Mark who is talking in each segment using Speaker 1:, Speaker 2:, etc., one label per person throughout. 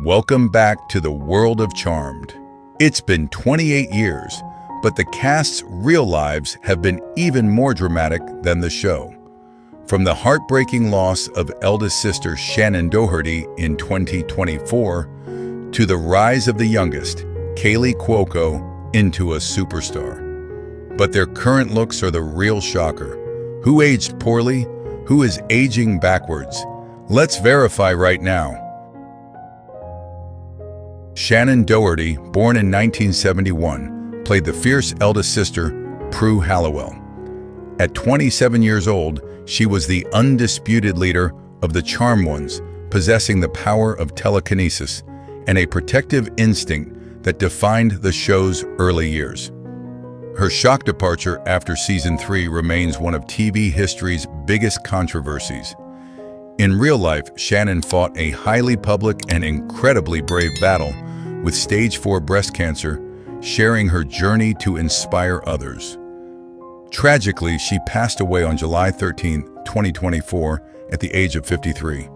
Speaker 1: Welcome back to the world of Charmed. It's been 28 years, but the cast's real lives have been even more dramatic than the show. From the heartbreaking loss of eldest sister Shannen Doherty in 2024 to the rise of the youngest, Kaley Cuoco, into a superstar. But their current looks are the real shocker. Who aged poorly? Who is aging backwards? Let's verify right now. Shannen Doherty, born in 1971, played the fierce eldest sister, Prue Halliwell. At 27 years old, she was the undisputed leader of the Charmed Ones, possessing the power of telekinesis and a protective instinct that defined the show's early years. Her shock departure after season 3 remains one of TV history's biggest controversies. In real life, Shannen fought a highly public and incredibly brave battle with stage 4 breast cancer, sharing her journey to inspire others. Tragically, she passed away on July 13, 2024, at the age of 53.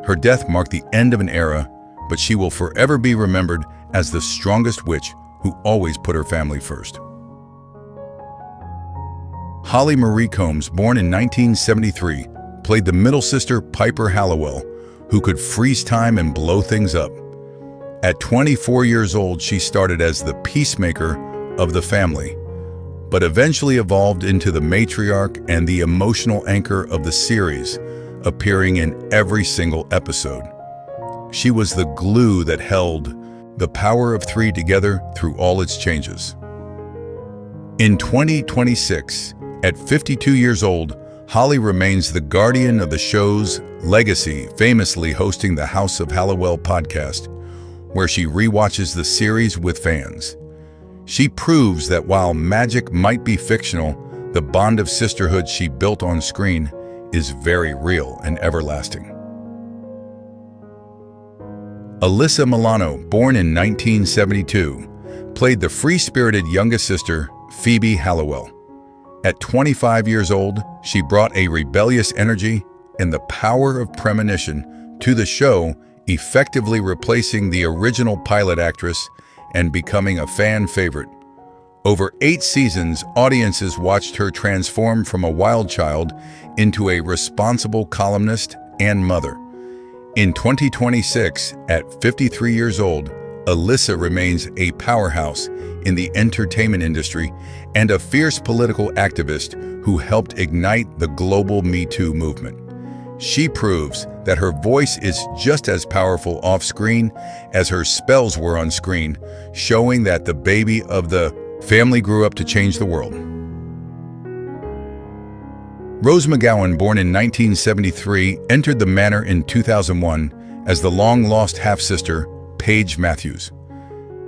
Speaker 1: Her death marked the end of an era, but she will forever be remembered as the strongest witch who always put her family first. Holly Marie Combs, born in 1973, played the middle sister Piper Halliwell, who could freeze time and blow things up. At 24 years old, she started as the peacemaker of the family, but eventually evolved into the matriarch and the emotional anchor of the series, appearing in every single episode. She was the glue that held the power of 3 together through all its changes. In 2026, at 52 years old, Holly remains the guardian of the show's legacy, famously hosting the House of Halliwell podcast, where she rewatches the series with fans. She proves that while magic might be fictional, the bond of sisterhood she built on screen is very real and everlasting. Alyssa Milano, born in 1972, played the free-spirited youngest sister, Phoebe Halliwell. At 25 years old, she brought a rebellious energy and the power of premonition to the show, effectively replacing the original pilot actress and becoming a fan favorite. Over 8 seasons, audiences watched her transform from a wild child into a responsible columnist and mother. In 2026, at 53 years old, Alyssa remains a powerhouse in the entertainment industry and a fierce political activist who helped ignite the global Me Too movement. She proves that her voice is just as powerful off-screen as her spells were on screen, showing that the baby of the family grew up to change the world. Rose McGowan, born in 1973, entered the manor in 2001 as the long-lost half-sister, Paige Matthews.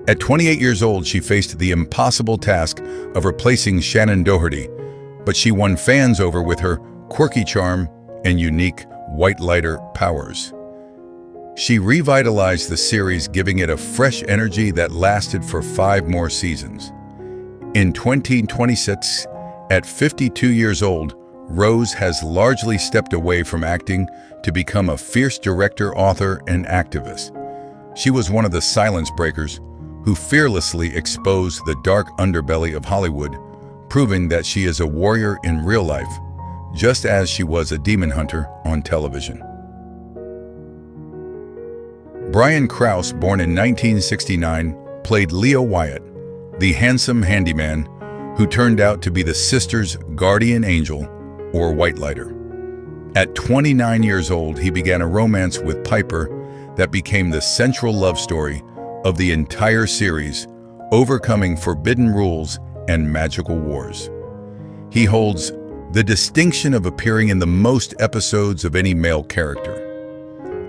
Speaker 1: At 28 years old, she faced the impossible task of replacing Shannen Doherty, but she won fans over with her quirky charm and unique white lighter powers. She revitalized the series, giving it a fresh energy that lasted for 5 more seasons. In 2026, at 52 years old, Rose has largely stepped away from acting to become a fierce director, author, and activist. She was one of the silence breakers who fearlessly exposed the dark underbelly of Hollywood, proving that she is a warrior in real life, just as she was a demon hunter on television. Brian Krause, born in 1969, played Leo Wyatt, the handsome handyman who turned out to be the sister's guardian angel, or white lighter. At 29 years old, he began a romance with Piper that became the central love story of the entire series, overcoming forbidden rules and magical wars. He holds the distinction of appearing in the most episodes of any male character.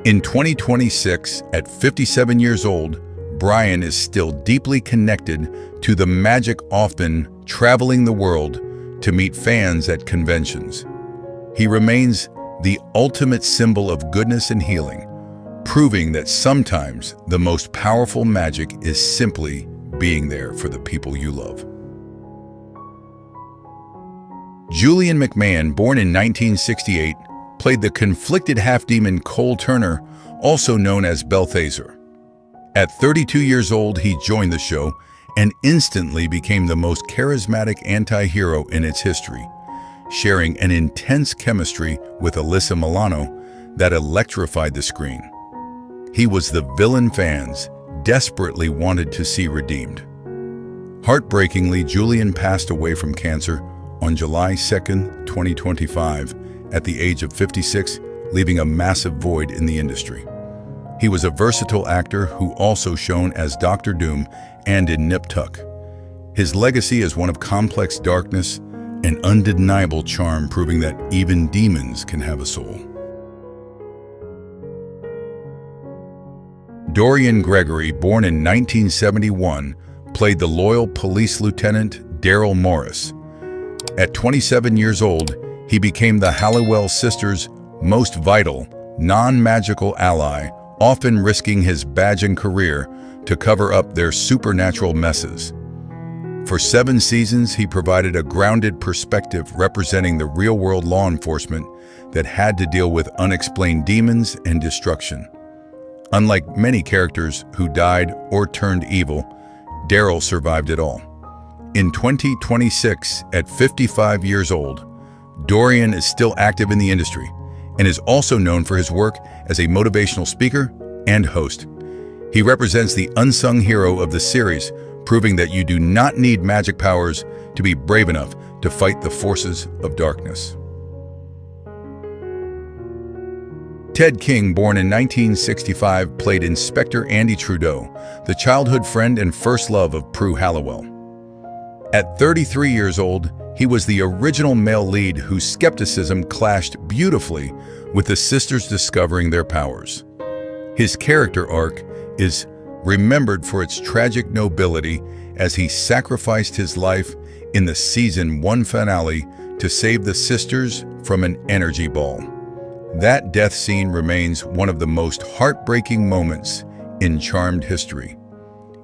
Speaker 1: In 2026, at 57 years old, Brian is still deeply connected to the magic, often traveling the world to meet fans at conventions. He remains the ultimate symbol of goodness and healing, proving that sometimes the most powerful magic is simply being there for the people you love. Julian McMahon, born in 1968, played the conflicted half-demon Cole Turner, also known as Balthazar. At 32 years old, he joined the show and instantly became the most charismatic anti-hero in its history, sharing an intense chemistry with Alyssa Milano that electrified the screen. He was the villain fans desperately wanted to see redeemed. Heartbreakingly, Julian passed away from cancer on July 2nd, 2025, at the age of 56, leaving a massive void in the industry. He was a versatile actor who also shone as Dr. Doom and in Nip Tuck. His legacy is one of complex darkness and undeniable charm, proving that even demons can have a soul. Dorian Gregory, born in 1971, played the loyal police lieutenant Daryl Morris. At 27 years old, he became the Halliwell sisters' most vital, non-magical ally, often risking his badge and career to cover up their supernatural messes. For 7 seasons, he provided a grounded perspective representing the real-world law enforcement that had to deal with unexplained demons and destruction. Unlike many characters who died or turned evil, Daryl survived it all. In 2026, at 55 years old, Dorian is still active in the industry and is also known for his work as a motivational speaker and host. He represents the unsung hero of the series, proving that you do not need magic powers to be brave enough to fight the forces of darkness. Ted King, born in 1965, played Inspector Andy Trudeau, the childhood friend and first love of Prue Halliwell. At 33 years old, he was the original male lead whose skepticism clashed beautifully with the sisters discovering their powers. His character arc is remembered for its tragic nobility as he sacrificed his life in the season 1 finale to save the sisters from an energy ball. That death scene remains one of the most heartbreaking moments in Charmed history.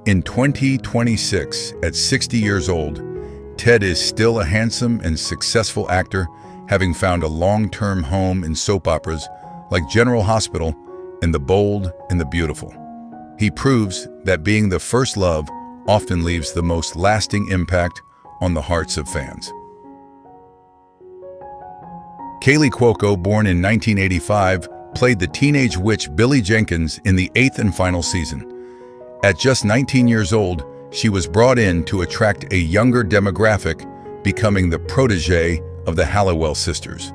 Speaker 1: In 2026, at 60 years old, Ted is still a handsome and successful actor, having found a long-term home in soap operas like General Hospital and The Bold and the Beautiful. He proves that being the first love often leaves the most lasting impact on the hearts of fans. Kaley Cuoco, born in 1985, played the teenage witch Billy Jenkins in the 8th and final season. At just 19 years old, she was brought in to attract a younger demographic, becoming the protege of the Halliwell sisters.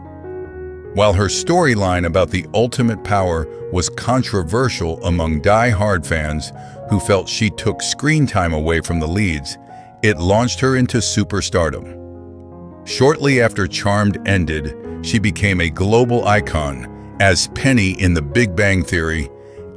Speaker 1: While her storyline about the ultimate power was controversial among die-hard fans who felt she took screen time away from the leads, it launched her into superstardom. Shortly after Charmed ended, she became a global icon as Penny in The Big Bang Theory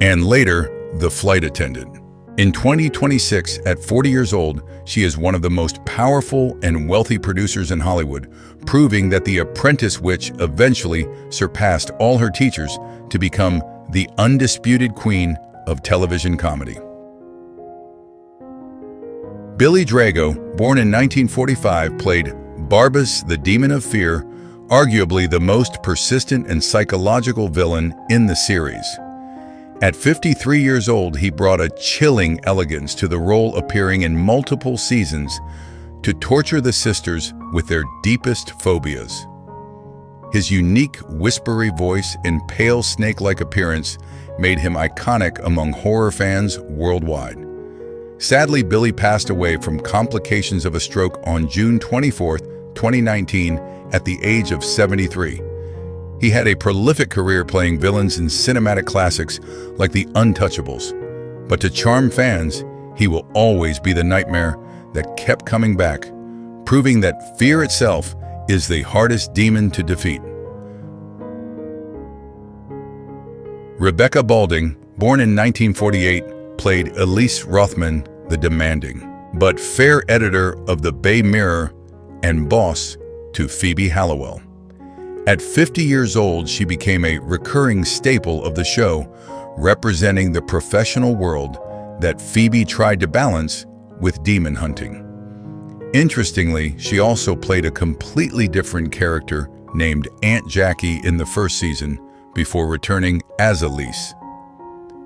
Speaker 1: and later the flight attendant. In 2026, at 40 years old, she is one of the most powerful and wealthy producers in Hollywood, proving that the apprentice witch eventually surpassed all her teachers to become the undisputed queen of television comedy. Billy Drago, born in 1945, played Barbas, the Demon of Fear, arguably the most persistent and psychological villain in the series. At 53 years old, he brought a chilling elegance to the role, appearing in multiple seasons to torture the sisters with their deepest phobias. His unique, whispery voice and pale snake-like appearance made him iconic among horror fans worldwide. Sadly, Billy passed away from complications of a stroke on June 24, 2019, at the age of 73. He had a prolific career playing villains in cinematic classics like The Untouchables. But to Charmed fans, he will always be the nightmare that kept coming back, proving that fear itself is the hardest demon to defeat. Rebecca Balding, born in 1948, played Elise Rothman, the demanding but fair editor of the Bay Mirror and boss to Phoebe Halliwell. At 50 years old, she became a recurring staple of the show, representing the professional world that Phoebe tried to balance with demon hunting. Interestingly, she also played a completely different character named Aunt Jackie in the first season before returning as Elise.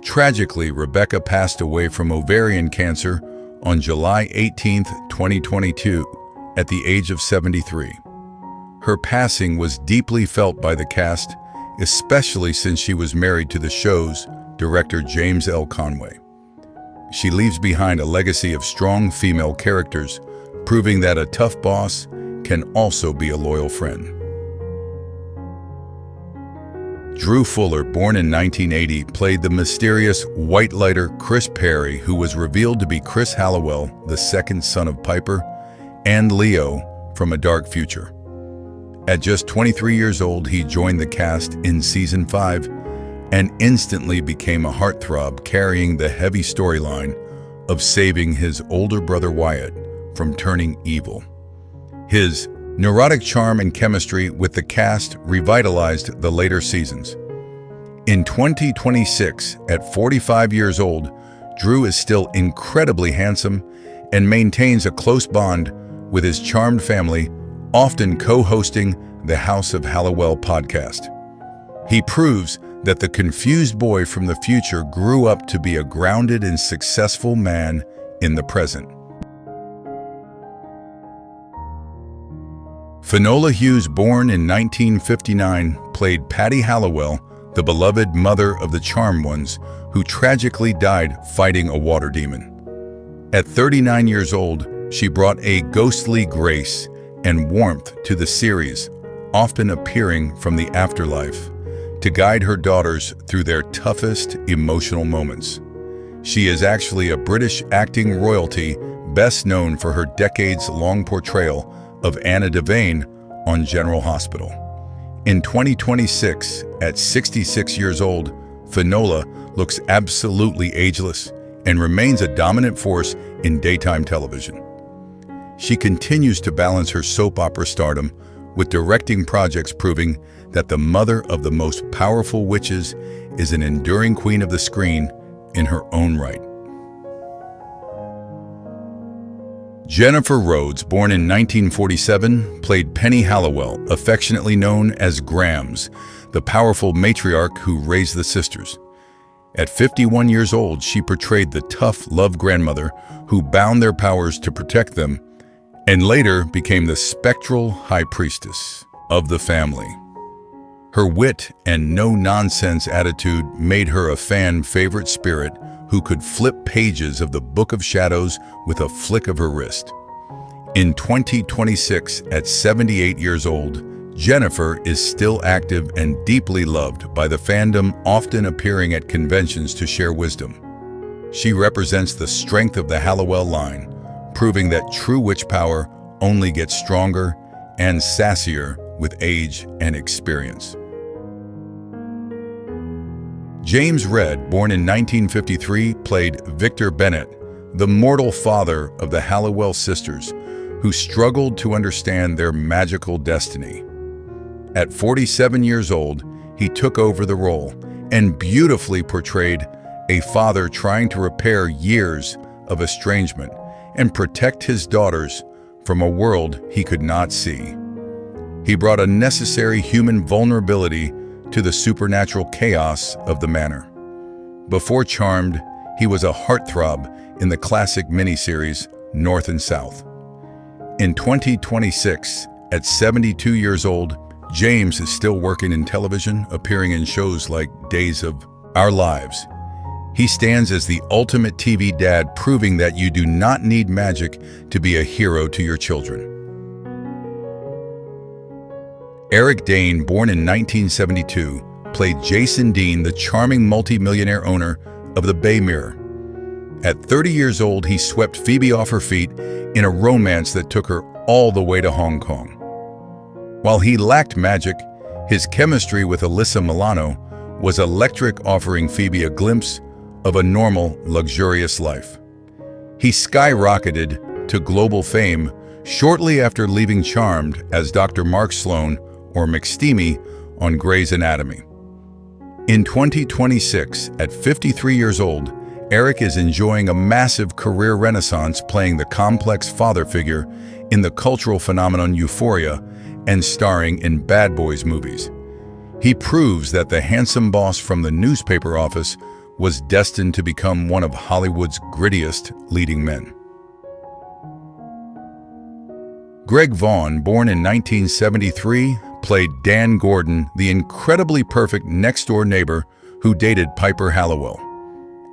Speaker 1: Tragically, Rebecca passed away from ovarian cancer on July 18, 2022, at the age of 73. Her passing was deeply felt by the cast, especially since she was married to the show's director James L. Conway. She leaves behind a legacy of strong female characters, proving that a tough boss can also be a loyal friend. Drew Fuller, born in 1980, played the mysterious white lighter Chris Perry, who was revealed to be Chris Halliwell, the second son of Piper, and Leo from A Dark Future. At just 23 years old, he joined the cast in Season 5 and instantly became a heartthrob, carrying the heavy storyline of saving his older brother Wyatt from turning evil. His neurotic charm and chemistry with the cast revitalized the later seasons. In 2026, at 45 years old, Drew is still incredibly handsome and maintains a close bond with his charmed family, often co-hosting the House of Halliwell podcast. He proves that the confused boy from the future grew up to be a grounded and successful man in the present. Finola Hughes, born in 1959, played Patty Halliwell, the beloved mother of the Charmed Ones, who tragically died fighting a water demon. At 39 years old, she brought a ghostly grace and warmth to the series, often appearing from the afterlife, to guide her daughters through their toughest emotional moments. She is actually a British acting royalty, best known for her decades-long portrayal of Anna Devane on General Hospital. In 2026, at 66 years old, Finola looks absolutely ageless and remains a dominant force in daytime television. She continues to balance her soap opera stardom with directing projects, proving that the mother of the most powerful witches is an enduring queen of the screen in her own right. Jennifer Rhodes, born in 1947, played Penny Halliwell, affectionately known as Grams, the powerful matriarch who raised the sisters. At 51 years old, she portrayed the tough love grandmother who bound their powers to protect them, and later became the spectral high priestess of the family. Her wit and no-nonsense attitude made her a fan-favorite spirit who could flip pages of the Book of Shadows with a flick of her wrist. In 2026, at 78 years old, Jennifer is still active and deeply loved by the fandom, often appearing at conventions to share wisdom. She represents the strength of the Halliwell line, proving that true witch power only gets stronger and sassier with age and experience. James Redd, born in 1953, played Victor Bennett, the mortal father of the Halliwell sisters, who struggled to understand their magical destiny. At 47 years old, he took over the role and beautifully portrayed a father trying to repair years of estrangement and protect his daughters from a world he could not see. He brought a necessary human vulnerability to the supernatural chaos of the manor. Before Charmed, he was a heartthrob in the classic miniseries North and South. In 2026, at 72 years old, James is still working in television, appearing in shows like Days of Our Lives. He stands as the ultimate TV dad, proving that you do not need magic to be a hero to your children. Eric Dane, born in 1972, played Jason Dean, the charming multi-millionaire owner of the Bay Mirror. At 30 years old, he swept Phoebe off her feet in a romance that took her all the way to Hong Kong. While he lacked magic, his chemistry with Alyssa Milano was electric, offering Phoebe a glimpse of a normal, luxurious life. He skyrocketed to global fame shortly after leaving Charmed as Dr. Mark Sloan, or McSteamy, on Grey's Anatomy. In 2026, at 53 years old, Eric is enjoying a massive career renaissance, playing the complex father figure in the cultural phenomenon Euphoria and starring in Bad Boys movies. He proves that the handsome boss from the newspaper office was destined to become one of Hollywood's grittiest leading men. Greg Vaughan, born in 1973, played Dan Gordon, the incredibly perfect next-door neighbor who dated Piper Halliwell.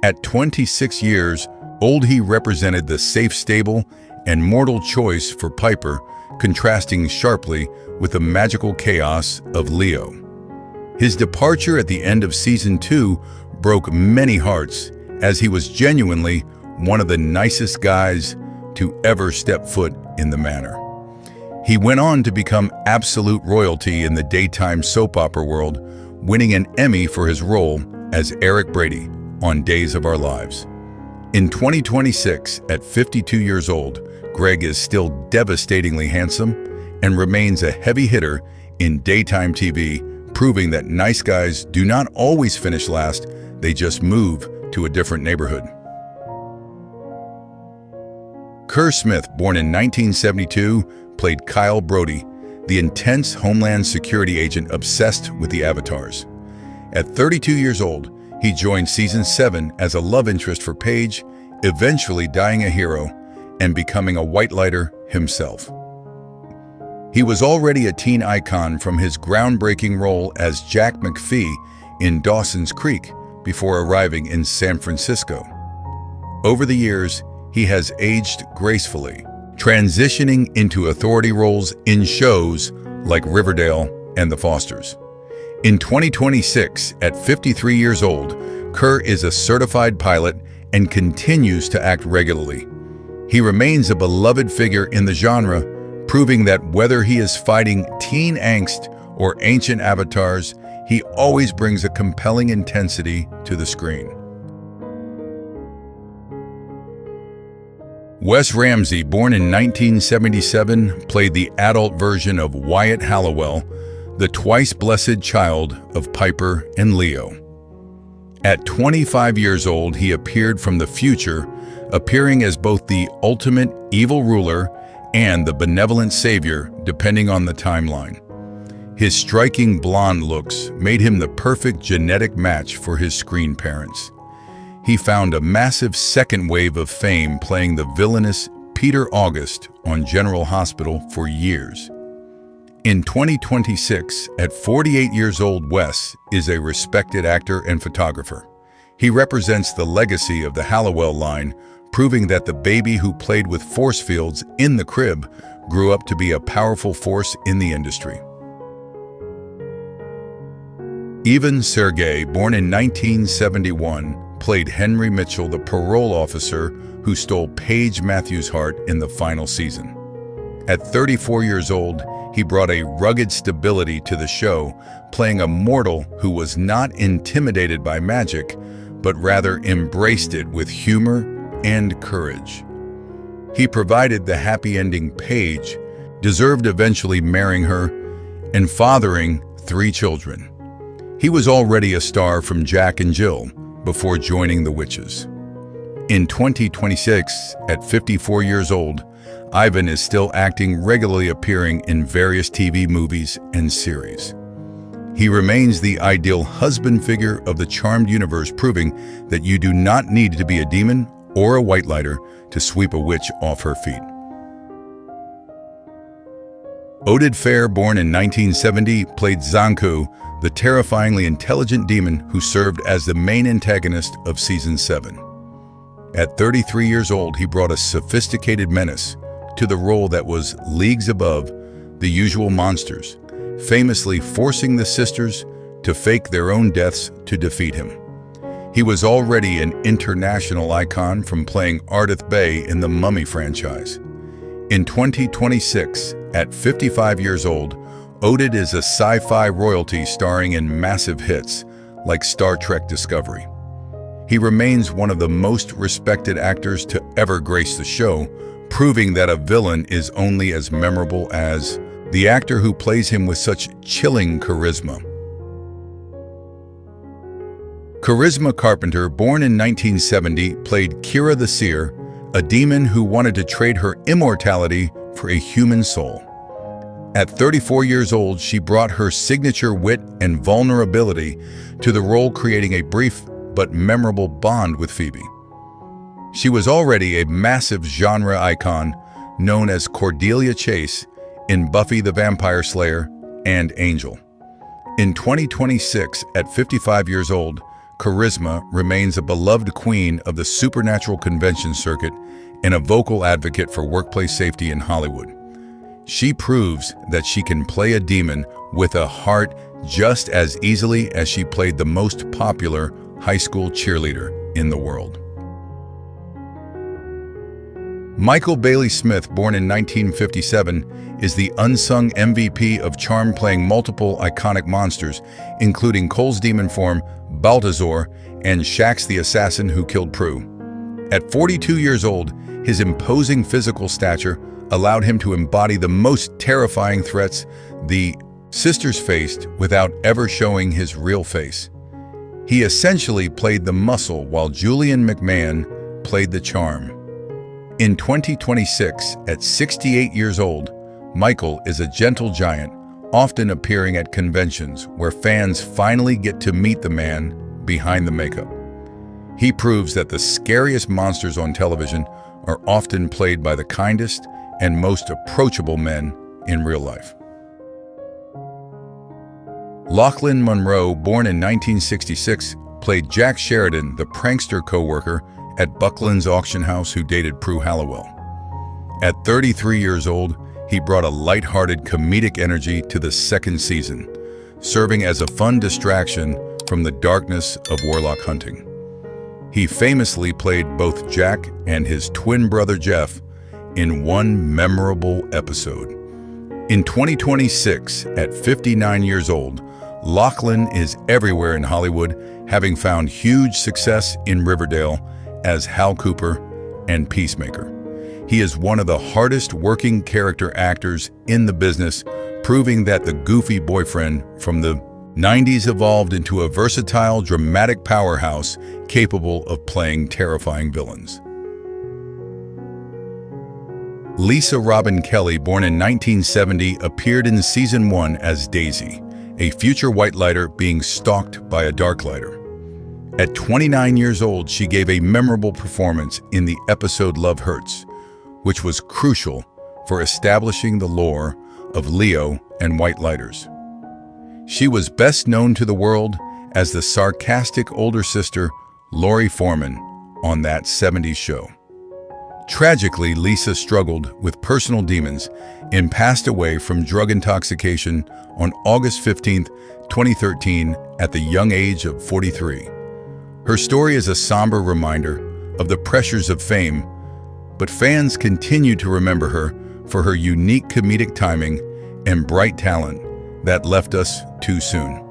Speaker 1: At 26 years old, he represented the safe, stable, and mortal choice for Piper, contrasting sharply with the magical chaos of Leo. His departure at the end of season 2 broke many hearts, as he was genuinely one of the nicest guys to ever step foot in the manor. He went on to become absolute royalty in the daytime soap opera world, winning an Emmy for his role as Eric Brady on Days of Our Lives. In 2026, at 52 years old, Greg is still devastatingly handsome and remains a heavy hitter in daytime TV, proving that nice guys do not always finish last, they just move to a different neighborhood. Kerr Smith, born in 1972, played Kyle Brody, the intense Homeland Security agent obsessed with the Avatars. At 32 years old, he joined season 7 as a love interest for Paige, eventually dying a hero and becoming a whitelighter himself. He was already a teen icon from his groundbreaking role as Jack McPhee in Dawson's Creek before arriving in San Francisco. Over the years, he has aged gracefully, transitioning into authority roles in shows like Riverdale and The Fosters. In 2026, at 53 years old, Kerr is a certified pilot and continues to act regularly. He remains a beloved figure in the genre, proving that whether he is fighting teen angst or ancient avatars, he always brings a compelling intensity to the screen. Wes Ramsey, born in 1977, played the adult version of Wyatt Halliwell, the twice-blessed child of Piper and Leo. At 25 years old, he appeared from the future, appearing as both the ultimate evil ruler and the benevolent savior, depending on the timeline. His striking blonde looks made him the perfect genetic match for his screen parents. He found a massive second wave of fame playing the villainous Peter August on General Hospital for years. In 2026, at 48 years old, Wes is a respected actor and photographer. He represents the legacy of the Halliwell line, proving that the baby who played with force fields in the crib grew up to be a powerful force in the industry. Even Sergei, born in 1971, played Henry Mitchell, the parole officer who stole Paige Matthews' heart in the final season. At 34 years old, he brought a rugged stability to the show, playing a mortal who was not intimidated by magic, but rather embraced it with humor and courage. He provided the happy ending Paige, deserved eventually marrying her, and fathering 3 children. He was already a star from Jack and Jill before joining the Witches. In 2026, at 54 years old, Ivan is still acting, regularly appearing in various TV movies and series. He remains the ideal husband figure of the charmed universe, proving that you do not need to be a demon or a whitelighter to sweep a witch off her feet. Oded Fehr, born in 1970, played Zanku, the terrifyingly intelligent demon who served as the main antagonist of Season 7. At 33 years old, he brought a sophisticated menace to the role that was leagues above the usual monsters, famously forcing the sisters to fake their own deaths to defeat him. He was already an international icon from playing Ardith Bey in the Mummy franchise. In 2026, at 55 years old, Oded is a sci-fi royalty starring in massive hits like Star Trek Discovery. He remains one of the most respected actors to ever grace the show, proving that a villain is only as memorable as the actor who plays him with such chilling charisma. Carpenter, born in 1970, played Kira the Seer, a demon who wanted to trade her immortality for a human soul. At 34 years old, she brought her signature wit and vulnerability to the role, creating a brief but memorable bond with Phoebe. She was already a massive genre icon known as Cordelia Chase in Buffy the Vampire Slayer and Angel. In 2026, at 55 years old, Charisma remains a beloved queen of the supernatural convention circuit and a vocal advocate for workplace safety in Hollywood. She proves that she can play a demon with a heart just as easily as she played the most popular high school cheerleader in the world. Michael Bailey Smith, born in 1957, is the unsung MVP of charm, playing multiple iconic monsters, including Cole's demon form, Baltazar, and Shax the assassin who killed Prue. At 42 years old, his imposing physical stature allowed him to embody the most terrifying threats the sisters faced without ever showing his real face. He essentially played the muscle while Julian McMahon played the charm. In 2026, at 68 years old, Michael is a gentle giant, often appearing at conventions where fans finally get to meet the man behind the makeup. He proves that the scariest monsters on television are often played by the kindest and most approachable men in real life. Lochlyn Munro, born in 1966, played Jack Sheridan, the prankster co-worker at Buckland's auction house who dated Prue Halliwell. At 33 years old, he brought a light-hearted comedic energy to the second season, serving as a fun distraction from the darkness of warlock hunting. He famously played both Jack and his twin brother Jeff in one memorable episode. In 2026, at 59 years old, Lochlyn is everywhere in Hollywood, having found huge success in Riverdale as Hal Cooper and Peacemaker. He is one of the hardest working character actors in the business, proving that the goofy boyfriend from the 90s evolved into a versatile, dramatic powerhouse capable of playing terrifying villains. Lisa Robin Kelly, born in 1970, appeared in Season 1 as Daisy, a future white lighter being stalked by a dark lighter. At 29 years old, she gave a memorable performance in the episode Love Hurts, which was crucial for establishing the lore of Leo and white lighters. She was best known to the world as the sarcastic older sister Lori Foreman on That 70s Show. Tragically, Lisa struggled with personal demons and passed away from drug intoxication on August 15, 2013, at the young age of 43. Her story is a somber reminder of the pressures of fame, but fans continue to remember her for her unique comedic timing and bright talent that left us too soon.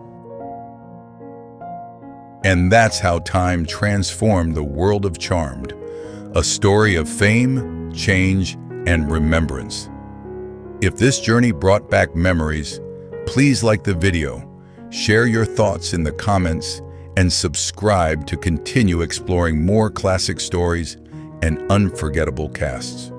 Speaker 1: And that's how time transformed the world of Charmed, a story of fame, change, and remembrance. If this journey brought back memories, please like the video, share your thoughts in the comments, and subscribe to continue exploring more classic stories and unforgettable casts.